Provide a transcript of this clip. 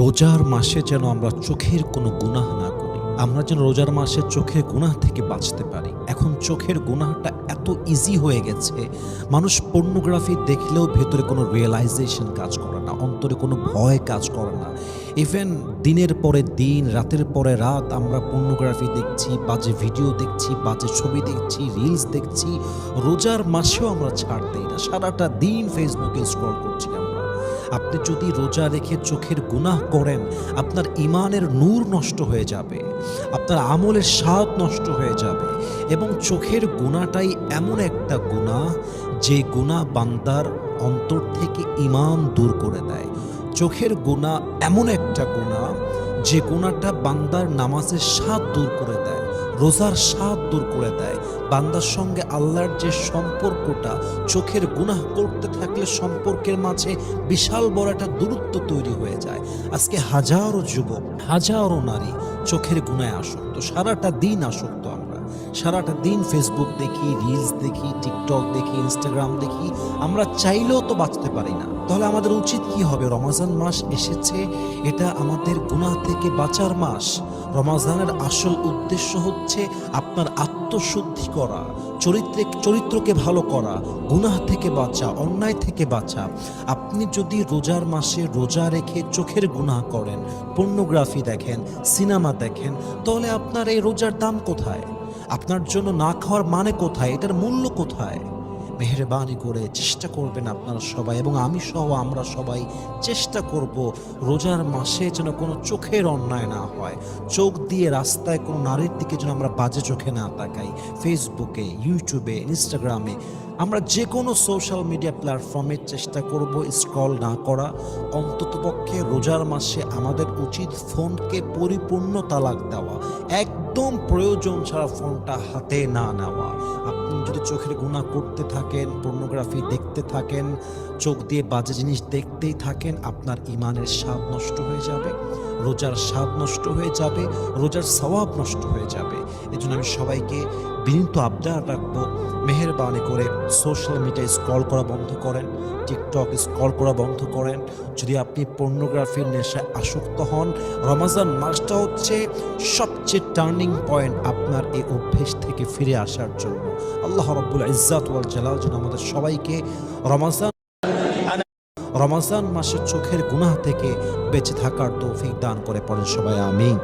রোজার মাসে যেন আমরা চোখের কোনো গুনাহ না করি। আমরা যেন রোজার মাসে চোখের গুনাহ থেকে বাঁচতে পারি। এখন চোখের গুনাহটা এত ইজি হয়ে গেছে, মানুষ পর্নোগ্রাফি দেখলেও ভেতরে কোনো রিয়েলাইজেশন কাজ করে না, অন্তরে কোনো ভয় কাজ করে না। ইভেন দিনের পরে দিন, রাতের পরে রাত আমরা পর্নোগ্রাফি দেখছি, বাজে ভিডিও দেখছি, বাজে ছবি দেখছি, রিলস দেখছি। রোজার মাসেও আমরা ছাড় দেই না, সারাটা দিন ফেসবুকে স্ক্রল করছি আমরা। আপনি যদি রোজা রেখে চোখের গুনাহ করেন, আপনার ঈমানের নূর নষ্ট হয়ে যাবে, আপনার আমলের স্বাদ নষ্ট হয়ে যাবে। এবং চোখের গুনাহটাই এমন একটা গুনাহ যে গুনাহ বান্দার অন্তর থেকে ঈমান দূর করে দেয়। চোখের গুনাহ এমন একটা গুনাহ যে গুনাহটা বান্দার নামাজের স্বাদ দূর করে দেয়, রোজার স্বাদ দূর করে দেয়। বান্দার সঙ্গে আল্লাহর যে সম্পর্কটা, চোখের গুনাহ করতে থাকলে সম্পর্কের মাঝে বিশাল বড় একটা দূরত্ব তৈরি হয়ে যায়। আজকে হাজারো যুবক, হাজারো নারী চোখের গুনায় আসক্ত, সারাটা দিন আসক্ত। আমরা সারাটা দিন ফেসবুক দেখি, রিলস দেখি, টিকটক দেখি, ইনস্টাগ্রাম দেখি, আমরা চাইলেও তো বাঁচতে পারি না। তাহলে আমাদের উচিত কি হবে? রমজান মাস এসেছে, এটা আমাদের গুনাহ থেকে বাঁচার মাস। রমজানের আসল উদ্দেশ্য হচ্ছে আপনার আত্মশুদ্ধি করা, চরিত্রকে ভালো করা, গুনাহ থেকে বাঁচা, অন্যায় থেকে বাঁচা। আপনি যদি রোজার মাসে রোজা রেখে চোখের গুনাহ করেন, পর্নোগ্রাফি দেখেন, সিনেমা দেখেন, তাহলে আপনার এই রোজার দাম কোথায়? আপনার জন্য না খাওয়ার মানে কোথায়? এটার মূল্য কোথায়? মেহেরবানি করে চেষ্টা করবেন আপনারা সবাই, এবং আমি সহ আমরা সবাই চেষ্টা করব রোজার মাসে যেন কোনো চোখের অন্যায় না হয়। চোখ দিয়ে রাস্তায় কোনো নারীর দিকে যেন আমরা বাজে চোখে না তাকাই। ফেসবুকে, ইউটিউবে, ইনস্টাগ্রামে, আমরা যে কোনো সোশ্যাল মিডিয়া প্ল্যাটফর্মে চেষ্টা করব স্ক্রল না করা। অন্ততপক্ষে রোজার মাসে আমাদের উচিত ফোনকে পরিপূর্ণ তালাক দেওয়া, একদম প্রয়োজন ছাড়া ফোনটা হাতে না নেওয়া। আপনি যদি চোখের গুনাহ করতে থাকেন, পর্নোগ্রাফি দেখতে থাকেন, চোখ দিয়ে বাজে জিনিস দেখতেই থাকেন, আপনার ঈমানের স্বাদ নষ্ট হয়ে যাবে, রোজার স্বাদ নষ্ট হয়ে যাবে, রোজার সওয়াব নষ্ট হয়ে যাবে। এজন্য আমি সবাইকে বিনীত আবদার রাখবো, মেহেরবানি করে সোশ্যাল মিডিয়ায় স্ক্রল করা বন্ধ করেন, টিকটক স্ক্রল করা বন্ধ করেন। যদি আপনি পর্নোগ্রাফির নেশায় আসক্ত হন, রমজান মাসটা হচ্ছে সবচেয়ে টার্নিং পয়েন্ট আপনার এই অভ্যেস থেকে ফিরে আসার জন্য। আল্লাহ রাব্বুল ইজ্জাত ওয়াল জালাল যেন আমাদের সবাইকে রমজান মাসের চোখের গুনাহ থেকে বেঁচে থাকার তৌফিক দান করে। পড়েন সবাই আমিন।